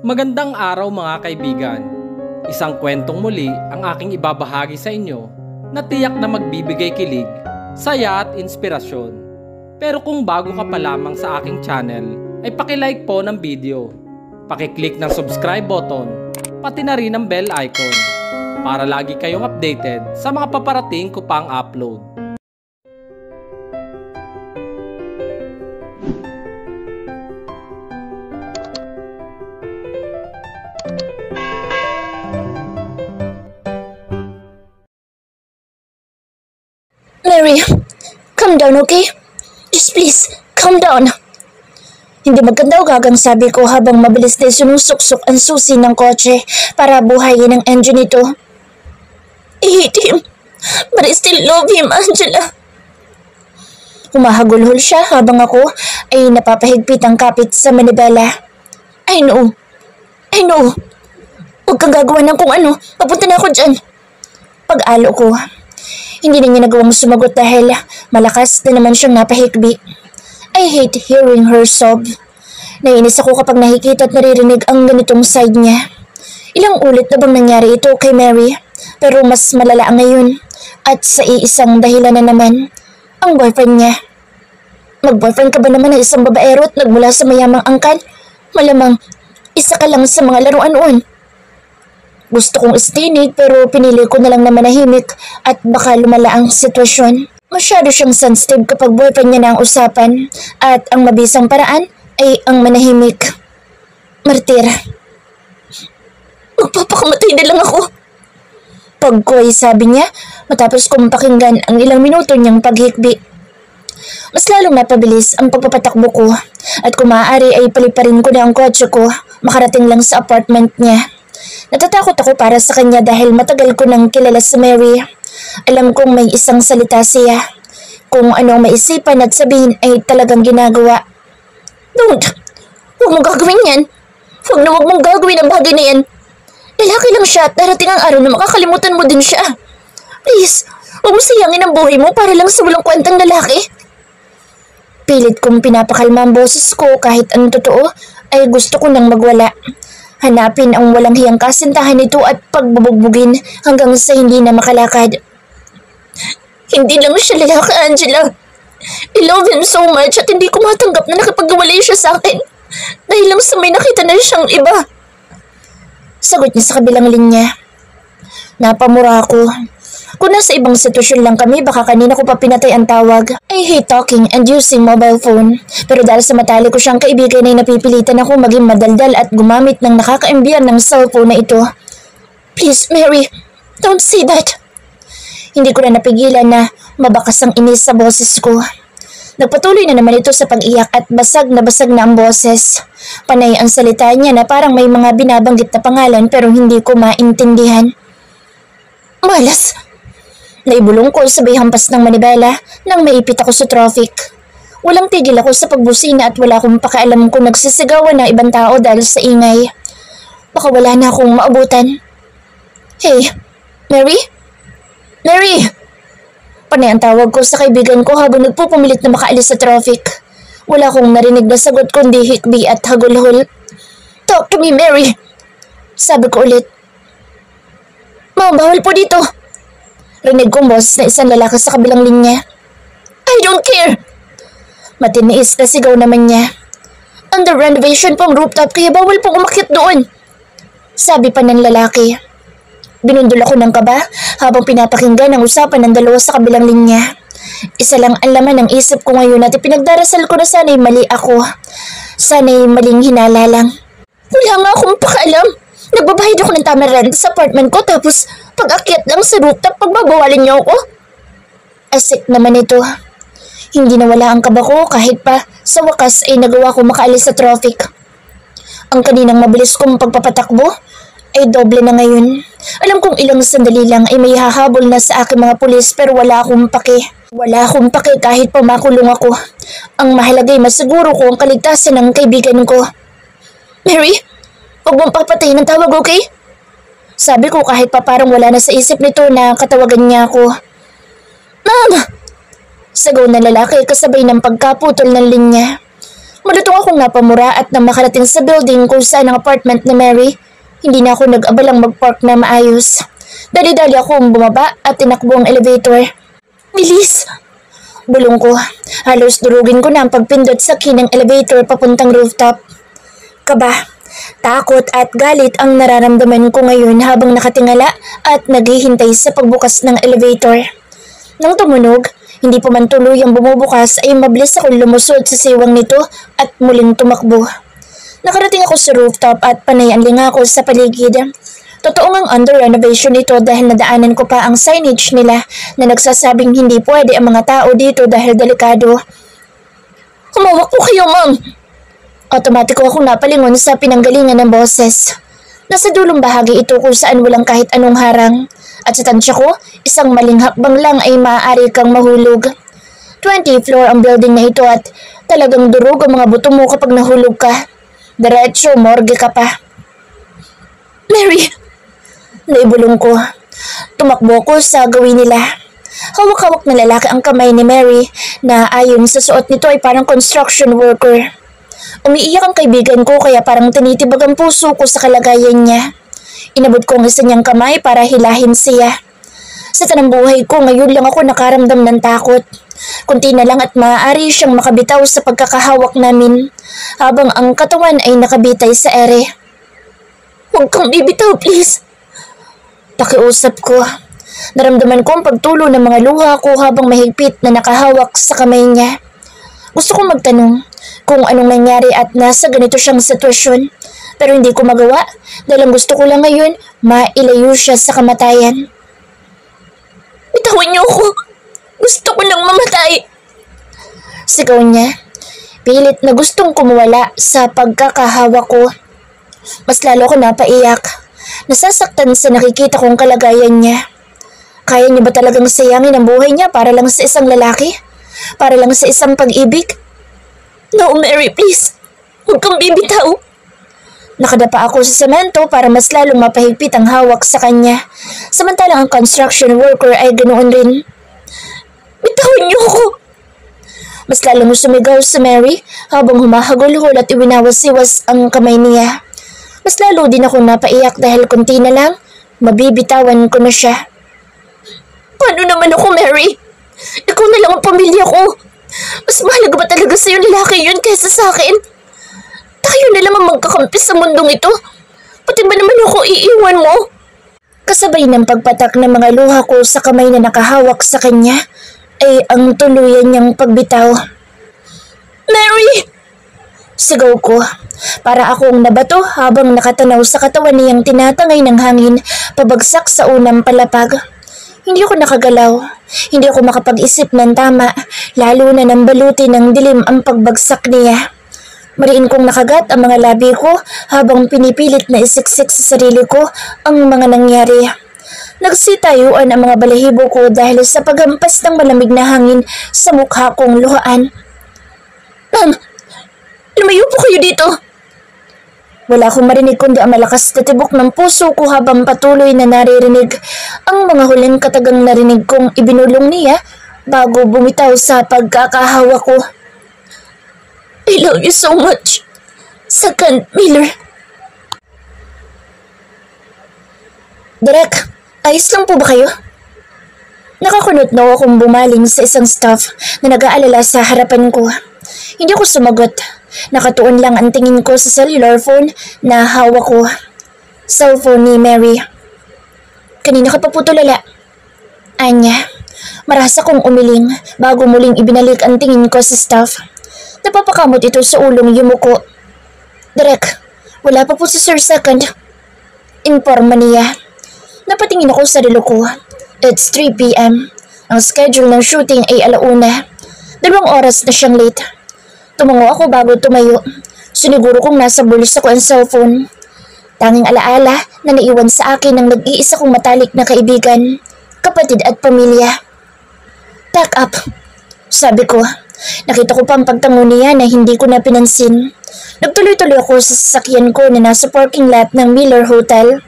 Magandang araw mga kaibigan. Isang kwentong muli ang aking ibabahagi sa inyo na tiyak na magbibigay kilig, saya at inspirasyon. Pero kung bago ka pa lamang sa aking channel, ay paki-like po ng video. Paki-click ng subscribe button, pati na rin ang bell icon para lagi kayong updated sa mga paparating ko pang upload. Mary, calm down, okay? Just please, calm down. Hindi maganda o gagang sabi ko habang mabilis na sinusuksok ang susi ng kotse para buhayin ang engine nito. I hate him, but I still love him, Angela. Humahagulhol siya habang ako ay napapahigpit ang kapit sa manibela. I know. Huwag kang gagawa ng kung ano, papunta na ako dyan. Pag-alo ko. Hindi na niya nagawang sumagot dahil malakas na naman siyang napahikbi. I hate hearing her sob. Nainis ako kapag nakikita at naririnig ang ganitong side niya. Ilang ulit na bang nangyari ito kay Mary? Pero mas malala ngayon. At sa iisang dahilan na naman, ang boyfriend niya. Mag-boyfriend ka ba naman ng isang babaero at nagmula sa mayamang angkan? Malamang, isa ka lang sa mga laruan noon. Gusto kong istinig pero pinili ko na lang na manahimik at baka lumala ang sitwasyon. Masyado siyang sensitive kapag boyfriend niya na ang usapan at ang mabisang paraan ay ang manahimik. Martir. Magpapakamatay na lang ako. Pagkoy, sabi niya matapos kong pakinggan ang ilang minuto niyang paghikbi. Mas lalong napabilis ang pagpapatakbo ko at kung maaari ay paliparin ko na ang kotse ko makarating lang sa apartment niya. Natatakot ako para sa kanya dahil matagal ko nang kilala si Mary. Alam kong may isang salita siya. Kung anong maisipan at sabihin ay talagang ginagawa. Don't! Huwag mong gagawin yan. Huwag mong gagawin ang bagay na yan. Lalaki lang siya at darating ang araw na makakalimutan mo din siya. Please, huwag mo sayangin ang buhay mo para lang sa walang kwentang lalaki. Pilit kong pinapakalma ang boses ko kahit ang totoo ay gusto ko nang magwala. Hanapin ang walang hiyang kasintahan nito at pagbubugbugin hanggang sa hindi na makalakad. Hindi lang siya lalaki, Angela. I love him so much at hindi ko matanggap na nakipagwalay siya sa akin dahil lang sa may nakita na siyang iba. Sagot niya sa kabilang linya. Napamura ako. Kung nasa ibang sitwasyon lang kami, baka kanina ko pa pinatay ang tawag. I hate talking and using mobile phone. Pero dahil sa matali ko siyang kaibigan ay napipilitan ako maging madaldal at gumamit ng nakakaimbiyan ng cellphone na ito. Please, Mary, don't say that. Hindi ko na napigilan na mabakas ang inis sa boses ko. Nagpatuloy na naman ito sa pag-iyak at basag na ang boses. Panay ang salita niya na parang may mga binabanggit na pangalan pero hindi ko maintindihan. Malas! Naibulong ko sabay hampas ng manibela nang maipit ako sa traffic. Walang tigil ako sa pagbusina at wala akong pakialam kung nagsisigawan na ibang tao dahil sa ingay. Baka wala na akong maabutan. Hey, Mary? Mary! Panay ang tawag ko sa kaibigan ko habang nagpupumilit na makaalis sa traffic. Wala akong narinig na sagot kundi hikbi at hagulhol. Talk to me, Mary! Sabi ko ulit. Ma'am, bawal po dito. Rinig kong boses na isang lalaki sa kabilang linya. I don't care! Matiniis na sigaw naman niya. Under renovation pong rooftop kaya bawal pong umakyat doon. Sabi pa ng lalaki. Binundol ako ng kaba habang pinapakinggan ang usapan ng dalawa sa kabilang linya. Isa lang ang laman ng isip ko ngayon at ipinagdarasal ko na sana'y mali ako. Sana'y maling hinala lang. Wala nga akong pakialam. Nagbabayad ako ng tama rent sa apartment ko tapos pag-akyat lang sa rooftop pagbabawalin niyo ako. Asik naman ito. Hindi nawala ang kaba ko kahit pa sa wakas ay nagawa ko makaalis sa traffic. Ang kaninang mabilis kong pagpapatakbo ay doble na ngayon. Alam kong ilang sandali lang ay may hahabol na sa aking mga pulis pero wala akong pake. Wala akong pake kahit pa makulong ako. Ang mahalaga ay masiguro ko ang kaligtasan ng kaibigan ko. Mary, huwag mong papatayin ng tawag, okay? Sabi ko kahit pa parang wala na sa isip nito na katawagan niya ako. Ma'am! Sagaw na lalaki kasabay ng pagkaputol ng linya. Malutong akong napamura at nang makarating sa building kung saan ang apartment ni Mary, hindi na ako nag-abalang mag-park na maayos. Dali-dali akong bumaba at tinakbo ang elevator. Bilis! Bulong ko. Halos durugin ko na ang pagpindot sa key ng elevator papuntang rooftop. Kaba, takot at galit ang nararamdaman ko ngayon habang nakatingala at naghihintay sa pagbukas ng elevator. Nang tumunog, hindi pa man tuloy ang bumubukas ay mabilis akong lumusod sa siwang nito at muling tumakbo. Nakarating ako sa rooftop at panay ang linga ko sa paligid. Totoo ngang under renovation ito dahil nadaanan ko pa ang signage nila na nagsasabing hindi pwede ang mga tao dito dahil delikado. Humawak po kayo, ma'am! Otomatiko akong napalingon sa pinanggalingan ng boses. Nasa dulong bahagi ito kung saan walang kahit anong harang. At sa tansya ko, isang maling hakbang lang ay maaari kang mahulog. 20th floor ang building na ito at talagang durog ang mga buto mo kapag nahulog ka. Diretso, morgue ka pa. Mary! Naibulong ko. Tumakbo ko sa gawin nila. Hawak-hawak na lalaki ang kamay ni Mary na ayon sa suot nito ay parang construction worker. Umiiyak ang kaibigan ko kaya parang tinitibag ang puso ko sa kalagayan niya. Inabot ko ang isa niyang kamay para hilahin siya. Sa tanang buhay ko, ngayon lang ako nakaramdam ng takot. Kunti na lang at maaari siyang makabitaw sa pagkakahawak namin habang ang katawan ay nakabitay sa ere. Huwag kang bibitaw, please. Pakiusap ko. Naramdaman ko ang pagtulo ng mga luha ko habang mahigpit na nakahawak sa kamay niya. Gusto kong magtanong kung anong nangyari at nasa ganito siyang sitwasyon. Pero hindi ko magawa dahil ang gusto ko lang ngayon, mailayo siya sa kamatayan. Bitawan niyo ako! Gusto ko nang mamatay! Sigaw niya. Pilit na gustong kumuwala sa pagkakahawa ko. Mas lalo ko napaiyak. Nasasaktan sa nakikita kong kalagayan niya. Kaya niya ba talagang sayangin ang buhay niya para lang sa isang lalaki? Para lang sa isang pag-ibig? No, Mary, please. Huwag kang bibitaw. Nakadapa ako sa semento para mas lalong mapahigpit ang hawak sa kanya. Samantalang ang construction worker ay ganoon rin. Bitawan niyo ako! Mas lalong sumigaw si Mary habang humahagulhol at iwinawas-iwas ang kamay niya. Mas lalo din ako napaiyak dahil konti na lang, mabibitawan ko na siya. Paano naman ako, Mary? Ikaw na lang ang pamilya ko. Mas mahalaga ba talaga sa'yo lalaki yun kaysa sa akin? Tayo na lang ang magkakampi sa mundong ito. Pati ba naman ako iiwan mo? Kasabay ng pagpatak ng mga luha ko sa kamay na nakahawak sa kanya, ay ang tuluyan niyang pagbitaw. Mary! Sigaw ko. Para akong nabato habang nakatanaw sa katawan niyang tinatangay ng hangin pabagsak sa unang palapag. Hindi ako nakagalaw. Hindi ako makapag-isip ng tama, lalo na nang baluti ng dilim ang pagbagsak niya. Mariin kong nakagat ang mga labi ko habang pinipilit na isiksik sa sarili ko ang mga nangyari. Nagsitayuan ang mga balahibo ko dahil sa paghampas ng malamig na hangin sa mukha kong luhaan. Ma'am! Lumayo po kayo dito! Wala akong marinig kundi ang malakas na tibok ng puso ko habang patuloy na naririnig ang mga huling katagang narinig kong ibinulong niya bago bumitaw sa pagkakahawa ko. I love you so much, Second Miller. Direk, ayos lang po ba kayo? Nakakunot na akong bumaling sa isang staff na nag-aalala sa harapan ko. Hindi ako sumagot. Nakatuon lang ang tingin ko sa cellular phone na hawak ko. Cellphone ni Mary. Kanina ka pa po tulala. Anya, marasa kong umiling bago muling ibinalik ang tingin ko sa staff. Napapakamot ito sa ulong yumuko. Direk, wala pa po si Sir Second. Informa niya. Napatingin ako sa relo ko. It's 3 p.m. Ang schedule ng shooting ay 1:00. 2 oras na siyang late. Tumango ako bago tumayo. Siniguro kong nasa bulsa ko ang cellphone. Tanging alaala na naiwan sa akin ng nag-iisa kong matalik na kaibigan, kapatid at pamilya. Pack up, sabi ko. Nakita ko pa ang pagtango niya na hindi ko na pinansin. Nagtuloy-tuloy ako sa sasakyan ko na nasa parking lot ng Miller Hotel.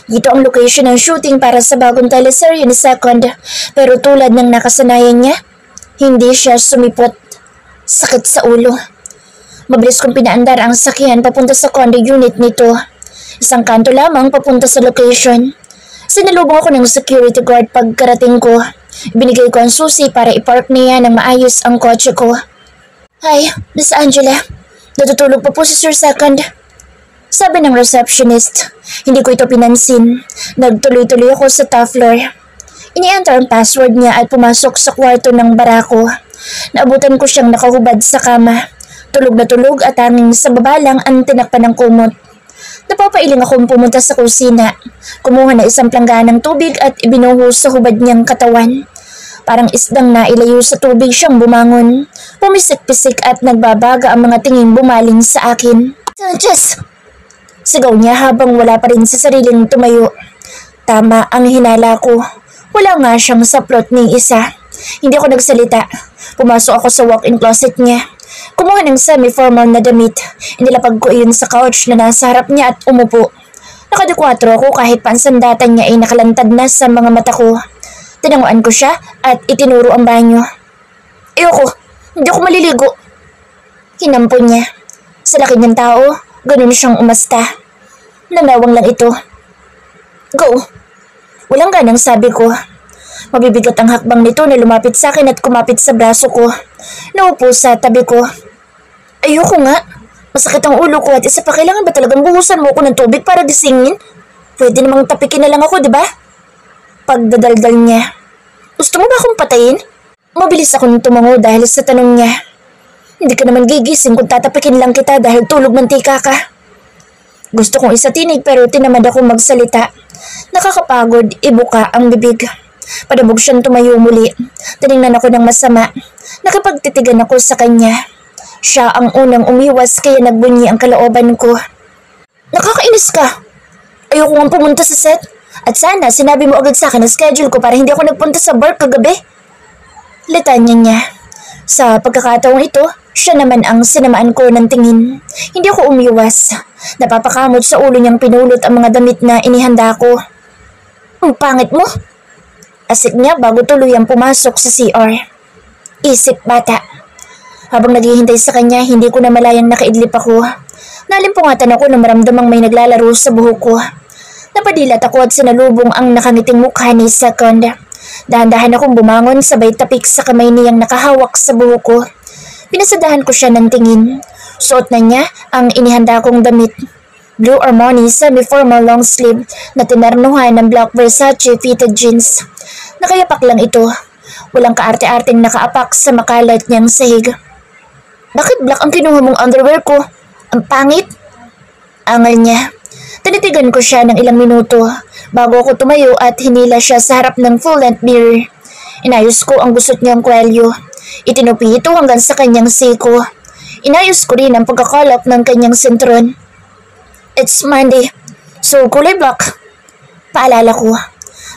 Dito ang location ng shooting para sa bagong teleserye ni Second, pero tulad ng nakasanayan niya, hindi siya sumipot. Sakit sa ulo. Mabilis kong pinaandar ang sakyan papunta sa condo unit nito. Isang kanto lamang papunta sa location. Sinalubong ako ng security guard pagkarating ko. Binigay ko ang susi para ipark niya ng maayos ang kotse ko. Hi, Miss Angela. Natutulog pa po si Sir Second. Sabi ng receptionist. Hindi ko ito pinansin. Nagtuloy-tuloy ako sa top floor. Ini-enter ang password niya at pumasok sa kwarto ng barako. Naabutan ko siyang nakahubad sa kama. Tulog na tulog at tanging sa baba lang ang tinakpan ng kumot. Napapailing akong pumunta sa kusina. Kumuha na isang plangganang tubig at ibinuhos sa hubad niyang katawan. Parang isdang nailayo sa tubig siyang bumangon. Pumisik-pisik at nagbabaga ang mga tingin bumaling sa akin. Sanchez! Sigaw niya habang wala pa rin sa sariling tumayo. Tama ang hinala ko. Wala nga siyang saplot ni isa. Hindi ako nagsalita. Pumasok ako sa walk-in closet niya. Kumuha ng semi-formal na damit. Inilapag ko iyon sa couch na nasa harap niya at umupo. Nakadekwatro ako kahit pansandatan niya ay nakalantad na sa mga mata ko. Tinanguan ko siya at itinuro ang banyo. Ayoko, hindi ako maliligo. Hinampo niya. Sa laki niyang tao, ganun siyang umasta. Nanawang lang ito. Go. Walang ganang sabi ko. Mabibigat ang hakbang nito na lumapit sa akin at kumapit sa braso ko. Naupo sa tabi ko. Ayoko nga. Masakit ang ulo ko at isa pa kailangan ba talagang buhusan mo ko ng tubig para gisingin? Pwede namang tapikin na lang ako, di ba? Pagdadaldal niya. Gusto mo ba akong patayin? Mabilis akong tumango dahil sa tanong niya. Hindi ka naman gigising kung tatapikin lang kita dahil tulog mantika ka. Gusto kong isatinig pero tinamad akong magsalita. Nakakapagod, ibuka ang bibig. Padabog siyang tumayo muli. Tiningnan ako ng masama. Nakipagtitigan ako sa kanya. Siya ang unang umiwas kaya nagbunyi ang kalooban ko. Nakakainis ka. Ayoko nga pumunta sa set. At sana sinabi mo agad sa akin na schedule ko para hindi ako nagpunta sa bar kagabi. Litanya niya. Sa pagkakataong ito, siya naman ang sinamaan ko ng tingin. Hindi ako umiwas. Napapakamot sa ulo niyang pinulot ang mga damit na inihanda ko. Ang pangit mo. Asik niya bago tuluyang pumasok sa CR. Isip bata. Habang naghihintay sa kanya, hindi ko na malayang nakaidlip ako. Nalimpungatan ako na maramdamang may naglalaro sa buhok ko. Napadilat ako at sinalubong ang nakangiting mukha ni Second. Dahan-dahan akong bumangon sabay tapik sa kamay niyang nakahawak sa buhok ko. Pinasadahan ko siya ng tingin. Suot na niya ang inihanda kong damit. Blue Armani semi-formal long sleeve na tinarnuhan ng black Versace fitted jeans. Nakayapak lang ito. Walang kaarte-arteng nakaapak sa makalat niyang sahig. Bakit black ang kinuha mong underwear ko? Ang pangit. Angal niya. Tinitigan ko siya ng ilang minuto bago ako tumayo at hinila siya sa harap ng full-length mirror. Inayos ko ang gusot niyang kwelyo. Itinupi ito hanggang sa kanyang siko. Inayos ko rin ang pagkakalap ng kanyang sentron. It's Monday, so kulay black. Paalala ko.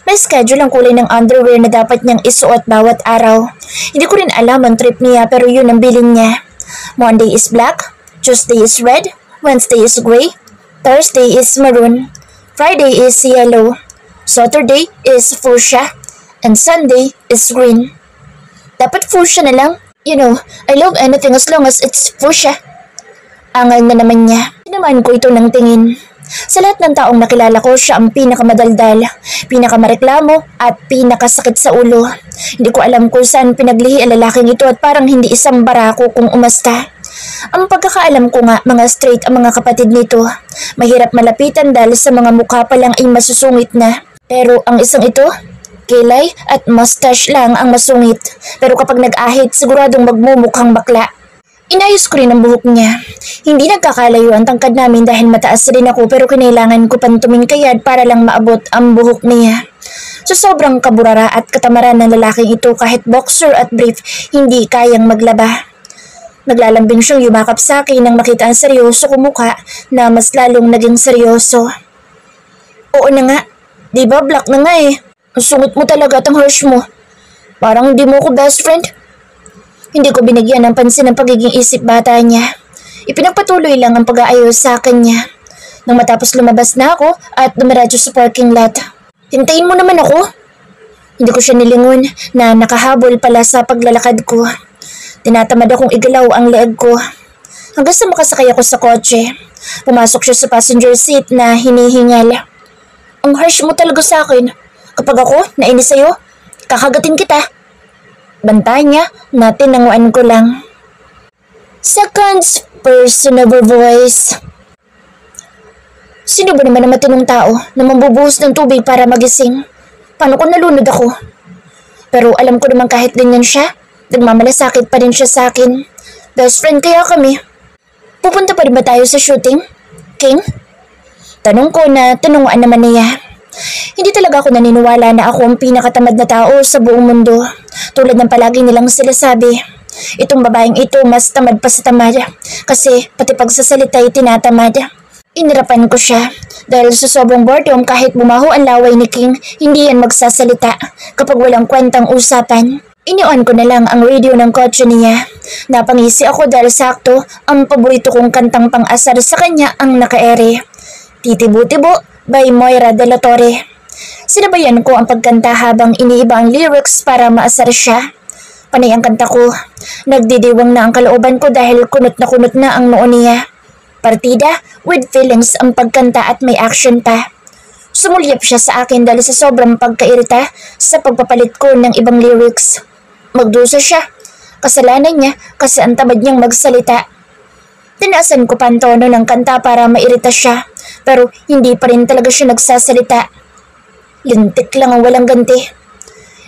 May schedule ang kulay ng underwear na dapat niyang isuot bawat araw. Hindi ko rin alam ang trip niya pero yun ang bilin niya. Monday is black, Tuesday is red, Wednesday is gray, Thursday is maroon, Friday is yellow, Saturday is fuchsia, and Sunday is green. Dapat fuchsia na lang. You know, I love anything as long as it's fuchsia. Angal na naman niya. Tinamaan ko ito ng tingin. Sa lahat ng taong nakilala ko, siya ang pinakamadaldal, pinakamareklamo at pinakasakit sa ulo. Hindi ko alam kung saan pinaglihi ang lalaking ito at parang hindi isang barako kung umasta. Ang pagkakaalam ko nga, mga straight ang mga kapatid nito. Mahirap malapitan dahil sa mga mukha pa lang ay masusungit na. Pero ang isang ito, kilay at mustache lang ang masungit. Pero kapag nag-ahit, siguradong magmumukhang bakla. Inayos ko rin ang buhok niya. Hindi nagkakalayo ang tangkad namin dahil mataas rin ako pero kinailangan ko pang tumingkayad para lang maabot ang buhok niya. Sa sobrang kaburara at katamaran ng lalaking ito kahit boxer at brief, hindi kayang maglaba. Naglalambing siyang yumakap sa akin nang makita ang seryoso kong mukha na mas lalong naging seryoso. Oo na nga, di ba black na nga eh. Ang sungot mo talaga at ang harsh mo. Parang hindi mo ko best friend. Hindi ko binigyan ng pansin ang pagiging isip bata niya. Ipinagpatuloy lang ang pag-aayos sa akin niya. Nang matapos lumabas na ako at dumiretso sa parking lot. Hintayin mo naman ako. Hindi ko siya nilingon na nakahabol pala sa paglalakad ko. Tinatamad akong igalaw ang leeg ko. hanggang sa makasakay ako sa kotse. Pumasok siya sa passenger seat na hinihingal. Ang harsh mo talaga sa akin. Kapag ako nainis sa'yo, kakagatin kita. Banta niya na tinanguan ko lang. Second's person of a voice. Sino ba naman ang matinong tao na mambubuhos ng tubig para magising? Paano kung nalunod ako? Pero alam ko naman kahit ganyan siya, nagmamalasakit pa rin siya sa akin. Best friend kaya kami. Pupunta pa rin ba tayo sa shooting, King? Tanong ko na tinunguan naman niya. Hindi talaga ako naniniwala na ako ang pinakatamad na tao sa buong mundo. Tulad ng palagi nilang sila sabi. Itong babaeng ito mas tamad pa sa tamad kasi pati pagsasalita ay tinatamad. Inirapan ko siya dahil sa sobrang boredom kahit bumaho ang laway ni King, hindi yan magsasalita kapag walang kwentang usapan. Iniwan ko na lang ang radio ng kotse niya. Napangisi ako dahil sakto ang paborito kong kantang pang-asar sa kanya ang naka-ere. Titibo-tibo by Moira de la Torre. Sinabayan ko ang pagkanta habang iniiba ang lyrics para maasar siya. Panay ang kanta ko. Nagdidiwang na ang kalooban ko dahil kunot na ang noo niya. Partida with feelings ang pagkanta at may action pa. Sumulyap siya sa akin dahil sa sobrang pagkairita sa pagpapalit ko ng ibang lyrics. Magdusa siya. Kasalanan niya kasi ang tamad niyang magsalita. Tinaasan ko pa ang tono ng kanta para mairita siya pero hindi pa rin talaga siya nagsasalita. Lintik lang ang walang ganti.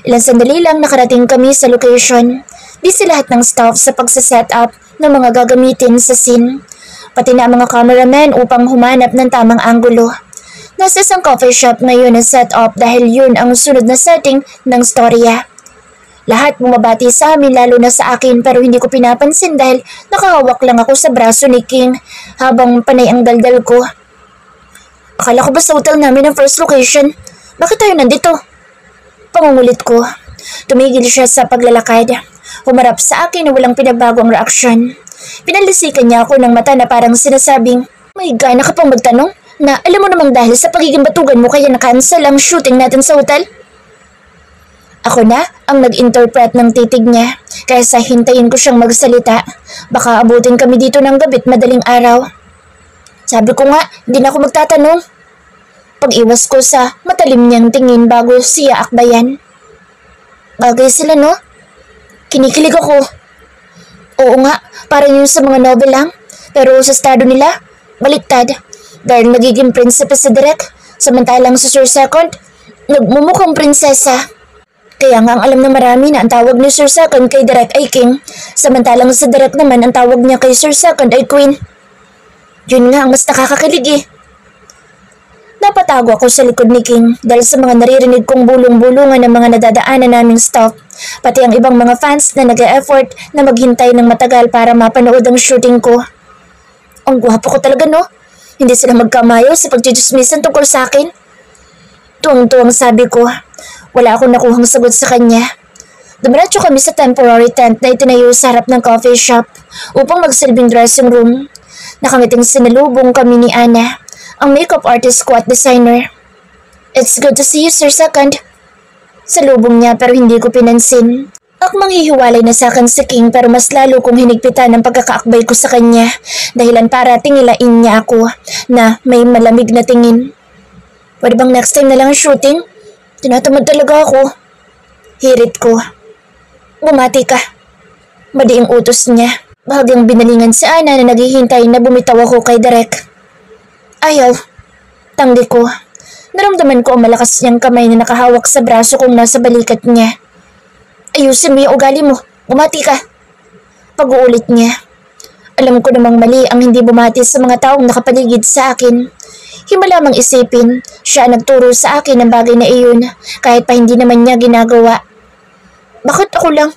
Ilang sandali lang nakarating kami sa location. Busy lahat ng staff sa pagsaset up ng mga gagamitin sa scene. Pati na ang mga cameramen upang humanap ng tamang anggulo. Nasa isang coffee shop ngayon ang set up dahil yun ang sunod na setting ng storya. Lahat bumabati sa amin lalo na sa akin pero hindi ko pinapansin dahil nakahawak lang ako sa braso ni King habang panay ang daldal ko. Akala ko ba sa hotel namin ang first location? Bakit tayo nandito? Pangungulit ko. Tumigil siya sa paglalakad. Humarap sa akin na walang pinagbago ang reaksyon. Pinalisikan niya ako ng mata na parang sinasabing, may gana ka pang magtanong na alam mo namang dahil sa pagiging batugan mo kaya na-cancel ang shooting natin sa hotel? Ako na ang nag-interpret ng titig niya kaysa hintayin ko siyang magsalita. Baka abutin kami dito ng gabi't madaling araw. Sabi ko nga, hindi na ako magtatanong. Pag-iwas ko sa matalim niyang tingin bago siya akbayan. Bagay sila no? Kinikilig ako. Oo nga, parang yun sa mga novel lang. Pero sa estado nila, baliktad. Dahil nagiging prinsipe si Derek, samantalang sa Sir Second, nagmumukhang prinsesa. Kaya nga ang alam na marami na ang tawag ni Sir Second kay Derek ay King, samantalang sa Derek naman ang tawag niya kay Sir Second ay Queen. Yun nga ang mas nakakakilig eh. Napatago ako sa likod ni King dahil sa mga naririnig kong bulong-bulungan ng mga nadadaanan naming staff, pati ang ibang mga fans na nag-e-effort na maghintay ng matagal para mapanood ang shooting ko. Ang gwapo ko talaga no? Hindi sila magkamayo sa pagchichismisan tungkol sa akin. Tuwang-tuwang sabi ko. Wala akong nakuhang sagot sa kanya. Dumiretso kami sa temporary tent na itinayo sa harap ng coffee shop upang magsilbing dressing room. Nakangiting sinalubong kami ni Ana, ang makeup artist ko at designer. It's good to see you, Sir Second. Salubong niya pero hindi ko pinansin. Akmang hihiwalay na sa akin si King pero mas lalo kong hinigpitan ang pagkakaakbay ko sa kanya dahilan para tingilain niya ako na may malamig na tingin. Pwede bang next time na lang ang shooting? Tinatamad talaga ako. Hirit ko. Bumati ka. Madiing utos niya. Bahagyang binalingan si Ana na naghihintay na bumitaw ako kay Derek. Ayaw. Tanggi ko. Naramdaman ko ang malakas niyang kamay na nakahawak sa braso kong nasa balikat niya. Ayusin mo yung ugali mo. Bumati ka. Pag-uulit niya. Alam ko namang mali ang hindi bumati sa mga taong nakapaligid sa akin. Himalamang isipin, siya nagturo sa akin ng bagay na iyon kahit pa hindi naman niya ginagawa. Bakit ako lang?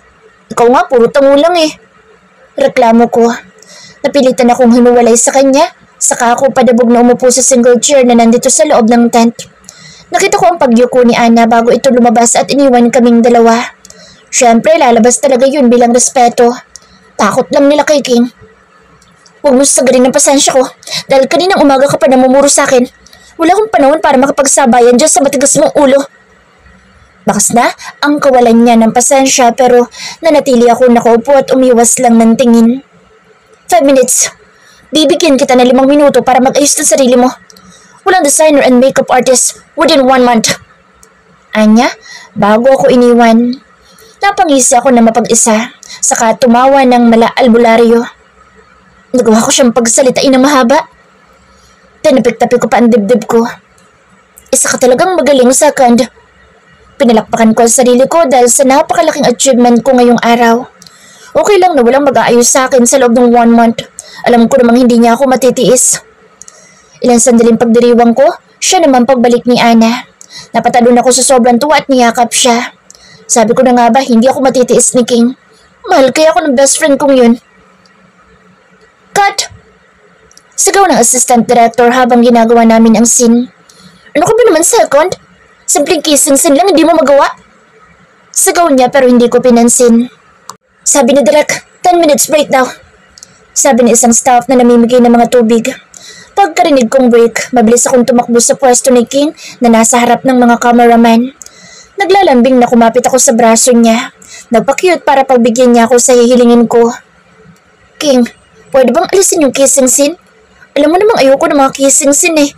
Ikaw nga puro tango lang eh. Reklamo ko. Napilitan akong hinuwalay sa kanya, saka ako padabog na umupo sa single chair na nandito sa loob ng tent. Nakita ko ang pagyuko ni Ana bago ito lumabas at iniwan kaming dalawa. Siyempre lalabas talaga yun bilang respeto. Takot lang nila kay King. Huwag mo sagarin ng pasensya ko dahil kaninang umaga ka pa namumuro sa akin. Wala akong panahon para makapagsabayan dyan sa matigas mong ulo. Bakas na ang kawalan niya ng pasensya pero nanatili ako nakaupo at umiwas lang ng tingin. 5 minutes. Bibigyan kita ng 5 minuto para mag-ayos ng sarili mo. Walang designer and makeup artist within 1 month. Anya, bago ako iniwan. Napangisi ako na mapag-isa, saka tumawa ng mala-albularyo. Nagawa ko siyang pagsalitain na mahaba. Tinapik-tapik ko pa ang dibdib ko. Isa ka talagang magaling, second. Pinalakpakan ko ang sarili ko dahil sa napakalaking achievement ko ngayong araw. Okay lang na walang mag-aayos sa akin sa loob ng 1 month. Alam ko namang hindi niya ako matitiis. Ilang sandaling pagdiriwang ko, siya naman pagbalik ni Ana. Napatalon ako sa sobrang tuwa at niyakap siya. Sabi ko na nga ba, hindi ako matitiis ni King. Mahal kaya ako ng best friend kong yun. Cut! Sigaw ng assistant director habang ginagawa namin ang scene. Ano ka ba naman, second? Simpleng kissing scene lang, hindi mo magawa? Sigaw niya pero hindi ko pinansin. Sabi ni Direk, 10 minutes break daw. Sabi ni isang staff na namimigay ng mga tubig. Pagkarinig kong break, mabilis akong tumakbo sa pwesto ni King na nasa harap ng mga cameraman. Naglalambing na kumapit ako sa braso niya. Nagpa-cute para pagbigyan niya ako sa hihilingin ko. King, pwede bang alisin yung kissing scene? Alam mo namang ayoko ng mga kissing scene eh.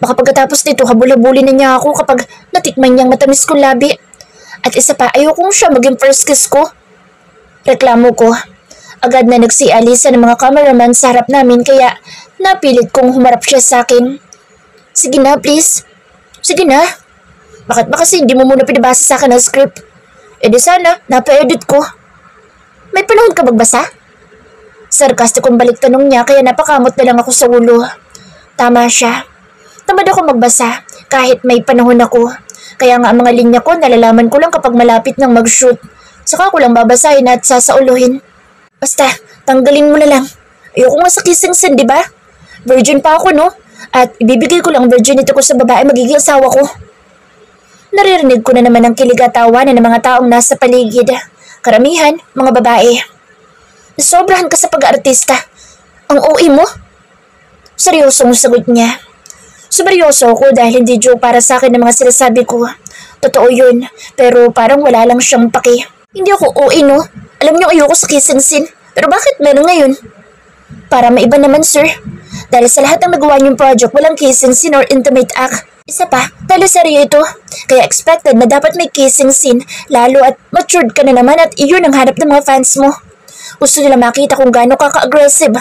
Baka pagkatapos nito habul-habulin na niya ako kapag natikman niyang matamis kong labi. At isa pa, ayokong siya maging first kiss ko. Reklamo ko. Agad na nagsialisa ng mga cameraman sa harap namin kaya napilit kong humarap siya sa akin. Sige na, please. Sige na. Bakit ba kasi hindi mo muna pinabasa sa akin ang script? E di sana, napa-edit ko. May panahon ka magbasa? Sarkastikong balik tanong niya kaya napakamot na lang ako sa ulo. Tama siya. Tamad ako magbasa kahit may panahon ako. Kaya nga ang mga linya ko nalalaman ko lang kapag malapit ng mag-shoot. Saka ko lang babasahin at sasauluhin. Basta, tanggalin mo na lang. Ayoko nga sa kissing scene, di ba? Virgin pa ako, no? At ibibigay ko lang virginity ko sa babae magiging asawa ko. Naririnig ko na naman ang kilig at tawanan ng mga taong nasa paligid. Karamihan, mga babae. Nasobrahan ka sa pag-aartista. Ang OA mo? Seryosong sagot niya. Sumeryoso ako dahil hindi joke para sa akin ang mga sinasabi ko. Totoo yun, pero parang wala lang siyang paki. Hindi ako OA, no? Alam niyo ayoko sa kissing scene. Pero bakit meron ngayon? Para maiba naman, sir. Dahil sa lahat ng nagawa niyong project, walang kissing scene or intimate act. Isa pa, teleserye ito. Kaya expected na dapat may kissing scene, lalo at matured ka na naman at iyon ang hanap ng mga fans mo. Gusto nila makita kung gaano ka ka-aggressive.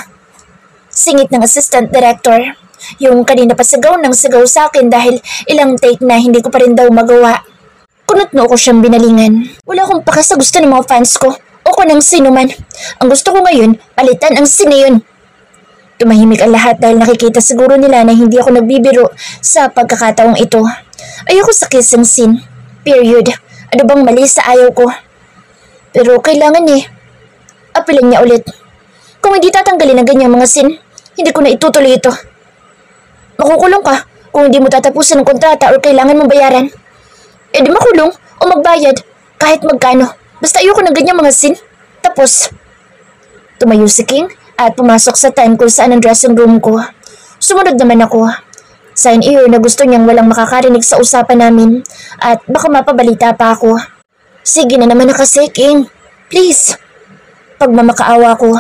Singit ng assistant director. Yung kanina pa sigaw ng sigaw sa akin dahil ilang take na hindi ko pa rin daw magawa. Kunot-no ko siyang binalingan. Wala akong pakas sa gusto ng mga fans ko o kung ng sino man. Ang gusto ko ngayon, palitan ang sine yun. Tumahimik ang lahat dahil nakikita siguro nila na hindi ako nagbibiro sa pagkakataong ito. Ayoko sa kissing scene. Period. Ano bang mali sa ayaw ko? Pero kailangan eh. Apilan niya ulit. Kung hindi tatanggalin ang ganyang mga scene, hindi ko na itutuloy ito. Makukulong ka kung hindi mo tatapusin ang kontrata o kailangan mong bayaran. E di makulong o magbayad kahit magkano. Basta ayoko ng ganyang mga scene. Tapos, tumayo si King at pumasok sa tent kung saan ang dressing room ko. Sumunod naman ako. Sign ear na gusto niyang walang makakarinig sa usapan namin at baka mapabalita pa ako. Sige na naman na kasi, King. Please. Pagmamakaawa ko.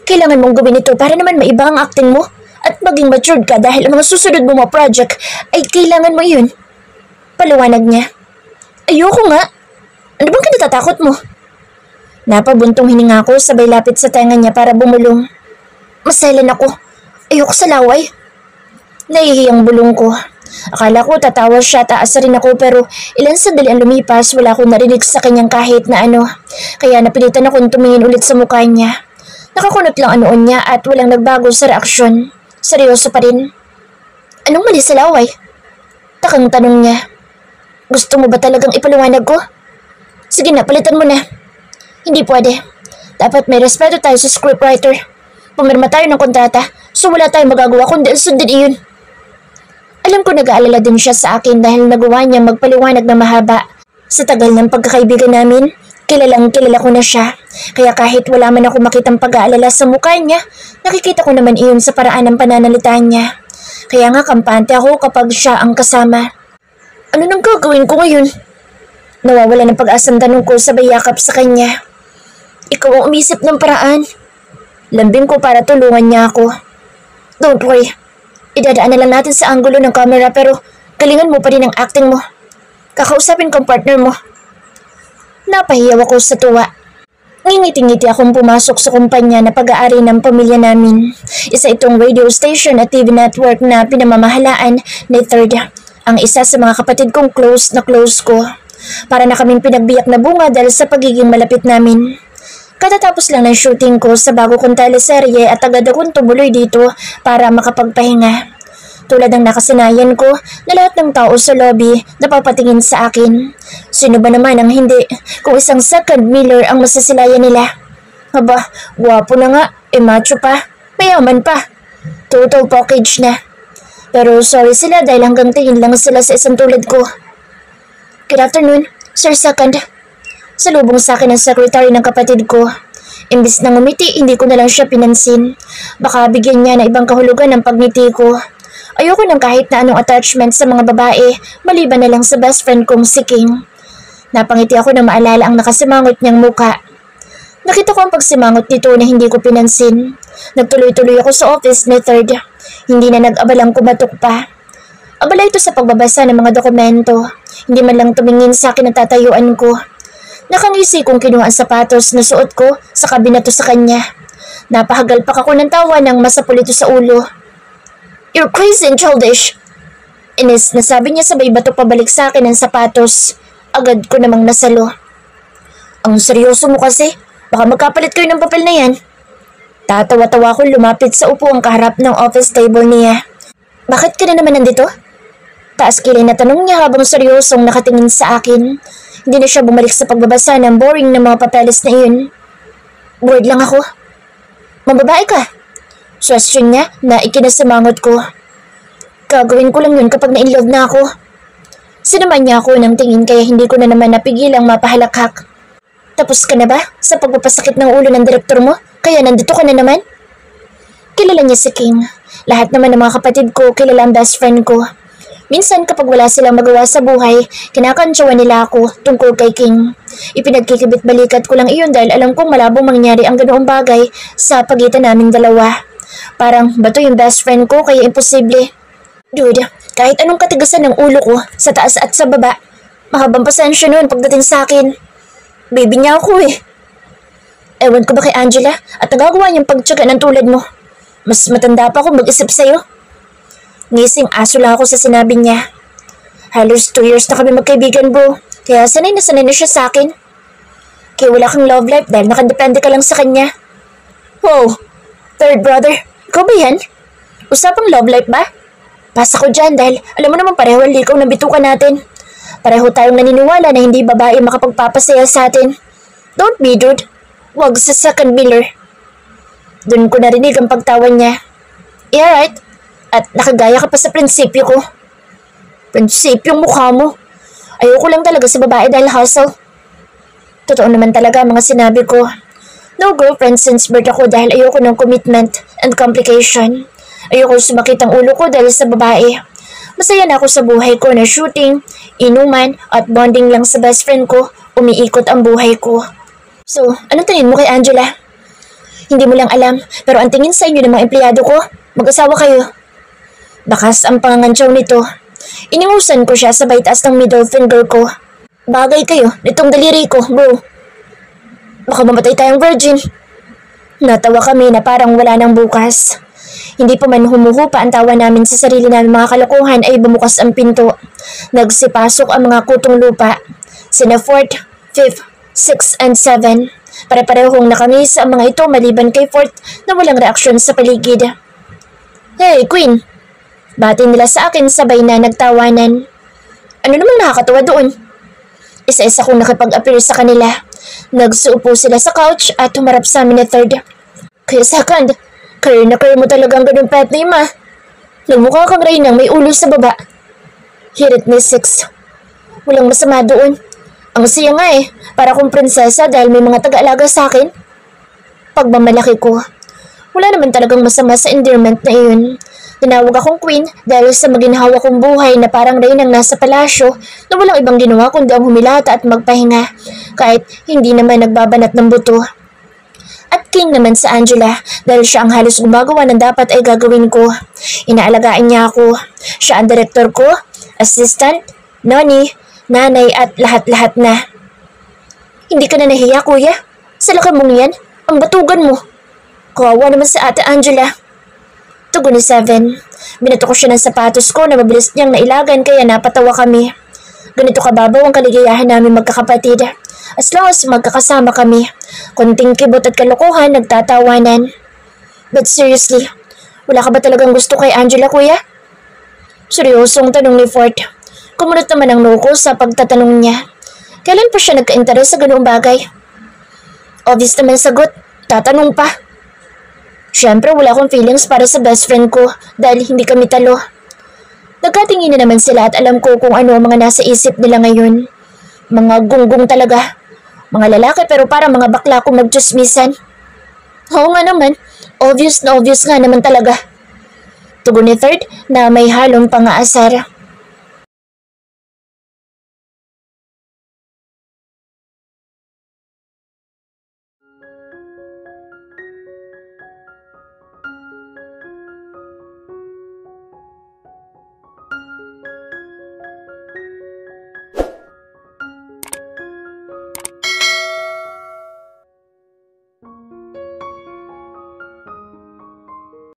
Kailangan mong gawin ito para naman maiba ang acting mo at maging matured ka dahil ang mga susunod mo mga project ay kailangan mo yun. Paliwanag niya. Ayoko nga. Ano bang kinatatakot mo? Napabuntong hininga ko sabay lapit sa tenga niya para bumulong. Maselan ako. Ayoko sa laway. Nahihiyang bulong ko. Akala ko tatawa siya at aasa rin ako pero ilang sandali ang lumipas wala akong narinig sa kanyang kahit na ano. Kaya napilitan akong tumingin ulit sa mukha niya. Nakakunot lang ang noon niya at walang nagbago sa reaksyon. Seryoso pa rin. Anong mali sa laway? Takang tanong niya. Gusto mo ba talagang ipaliwanag ko? Sige na, palitan mo na. Hindi pwede. Dapat may respeto tayo sa scriptwriter. Pumirma tayo ng kontrata, so wala tayong magagawa kundi sundin iyon. Alam ko nag-aalala din siya sa akin dahil nagawa niya magpaliwanag na mahaba. Sa tagal ng pagkakaibigan namin, kilalang kilala ko na siya. Kaya kahit wala man ako makitang pag-aalala sa mukha niya, nakikita ko naman iyon sa paraan ng pananalita niya. Kaya nga kampante ako kapag siya ang kasama. Ano nang gagawin ko ngayon? Nawawala ng pag-asang tanong ko sabay yakap sa kanya. Ikaw ang umisip ng paraan. Lambing ko para tulungan niya ako. Don't worry. Idadaan na lang natin sa anggulo ng camera pero galingan mo pa rin ang acting mo. Kakausapin kong partner mo. Napahiyaw ako sa tuwa. Ngingiti-ngiti akong pumasok sa kumpanya na pag-aari ng pamilya namin. Isa itong radio station at TV network na pinamamahalaan ni Third. Ang isa sa mga kapatid kong close na close ko. Para na kaming pinagbiyak na bunga dahil sa pagiging malapit namin. Katatapos lang ng shooting ko sa bago kong teleserye at agad akong tumuloy dito para makapagpahinga. Tulad ng nakasanayan ko na lahat ng tao sa lobby napapatingin sa akin. Sino ba naman ang hindi kung isang second Miller ang masasilayan nila? Aba, gwapo na nga, macho pa, mayaman pa. Total package na. Pero sorry sila dahil hanggang tingin lang sila sa isang tulad ko. Good afternoon, Sir Second. Salubong sa akin ang secretary ng kapatid ko. Imbis na ngumiti, hindi ko na lang siya pinansin. Baka bigyan niya na ibang kahulugan ng pagngiti ko. Ayoko ng kahit na anong attachment sa mga babae, maliban na lang sa best friend kong si King. Napangiti ako na maalala ang nakasimangot niyang muka. Nakita ko ang pagsimangot nito na hindi ko pinansin. Nagtuloy-tuloy ako sa office ni Third. Hindi na nag-abalang kumatok pa. Abala ito sa pagbabasa ng mga dokumento. Hindi man lang tumingin sa akin ang tatayuan ko. Nakangisi kong kinuha ang sapatos na suot ko sa kabinato sa kanya. Napahagalpak ako ng tawa nang masapul ito sa ulo. You're crazy and childish. Inis na sabi niya sabay bato pabalik sa akin ang sapatos. Agad ko namang nasalo. Ang seryoso mo kasi. Baka magkapalit kayo ng papel na yan. Tatawa-tawa ko lumapit sa upuang kaharap ng office table niya. Bakit ka na naman nandito? Taas kilay na tanong niya habang seryosong nakatingin sa akin. Hindi na siya bumalik sa pagbabasa ng boring na mga papeles na iyon. Bored lang ako. Mababae ka? Question niya na ikinasamangot ko. Gagawin ko lang yun kapag na-inlove na ako. Sinaman niya ako ng tingin kaya hindi ko na naman napigilang mapahalakhak. Tapos ka na ba sa pagpapasakit ng ulo ng direktor mo? Kaya nandito ka na naman? Kilala niya si King. Lahat naman ng mga kapatid ko kilala ang best friend ko. Minsan kapag wala silang magawa sa buhay, kinakantsawan nila ako tungkol kay King. Ipinagkikibit-balikat ko lang iyon dahil alam kong malabong mangyari ang ganoong bagay sa pagitan naming dalawa. Parang bato yung best friend ko kaya imposible. Dude, kahit anong katigasan ng ulo ko sa taas at sa baba, mahabang pasensya noon pagdating sa akin. Baby niya ako eh. Ewan ko ba kay Angela at nagagawa niyang pagtsaga ng tulad mo. Mas matanda pa ako mag-isip sa'yo. Ngising aso lang ako sa sinabi niya. Halos 2 years na kami magkaibigan bro, kaya sanay na siya sa akin. Kaya wala kang love life dahil nakadepende ka lang sa kanya. Wow, third brother, ikaw ba yan? Usapang love life ba? Pasa ko dyan dahil alam mo naman pareho ang likaw na bituka natin. Pareho tayong naniniwala na hindi babae makapagpapasaya sa atin. Don't be dude. Wag sa second Miller. Doon ko narinig ang pagtawan niya. Yeah right. At nakagaya ka pa sa prinsipyo ko. Prinsipyong mukha mo. Ayoko lang talaga sa babae dahil hustle. Totoo naman talaga mga sinabi ko. No girlfriend since birth ako dahil ayoko ng commitment and complication. Ayoko sumakit ang ulo ko dahil sa babae. Masaya na ako sa buhay ko na shooting, inuman at bonding lang sa best friend ko, umiikot ang buhay ko. So, anong tingin mo kay Angela? Hindi mo lang alam, pero ang tingin sa inyo ng mga empleyado ko, mag-asawa kayo. Bakas ang pangangantsaw nito. Iningusan ko siya sa taas ng middle finger ko. Bagay kayo, nitong daliri ko, bro. Baka mamatay tayong virgin. Natawa kami na parang wala nang bukas. Hindi pa man humuhupa ang tawa namin sa sarili namin mga kalokohan ay bumukas ang pinto. Nagsipasok ang mga kutong lupa. Sina 4th, 5th, 6th, and 7. Pare-parehong nakangis ang mga ito maliban kay 4th na walang reaksyon sa paligid. Hey, Queen! Bati nila sa akin sabay na nagtawanan. Ano namang nakakatawa doon? Isa-isa kong nakipag-appear sa kanila. Nagsuupo sila sa couch at humarap sa amin na 3rd. Kaya second, career na career mo talagang ganun pet name ah. Nagmukha kang Reynang may ulo sa baba. Hirit ni 6. Walang masama doon. Ang saya nga eh, para akong prinsesa dahil may mga taga-alaga sa akin. Pagmamalaki ko, wala naman talagang masama sa endearment na iyon. Tinawag akong queen dahil sa maginhawa kong buhay na parang Reynang nasa palasyo na walang ibang ginawa kundi ang humilata at magpahinga kahit hindi naman nagbabanat ng buto. At king naman sa Angela dahil siya ang halos gumagawa ng dapat ay gagawin ko. Inaalagaan niya ako. Siya ang direktor ko, assistant, noni, nanay at lahat-lahat na. Hindi ka na nahiya, kuya? Sa laki mong yan, ang batugan mo. Kawawa naman sa ate Angela. Tugon ni Seven. Binato ko siya ng sapatos ko na mabilis niyang nailagan kaya napatawa kami. Ganito kababaw ang kaligayahan namin magkakapatid. As long as magkakasama kami, konting kibot at kalokohan nagtatawanan. But seriously, wala ka ba talagang gusto kay Angela, kuya? Seryosong tanong ni Fort. Kumunot naman ang noo sa pagtatanong niya. Kailan pa siya nagka-interes sa ganoong bagay? Obvious naman sagot, tatanong pa. Siyempre wala akong feelings para sa best friend ko dahil hindi kami talo. Nagkatingin na naman sila at alam ko kung ano ang mga nasa isip nila ngayon. Mga gunggong talaga. Mga lalaki pero para mga bakla kung magtsismisan. Oo nga naman, obvious na obvious nga naman talaga. Tugon ni Third na may halong pangaasar.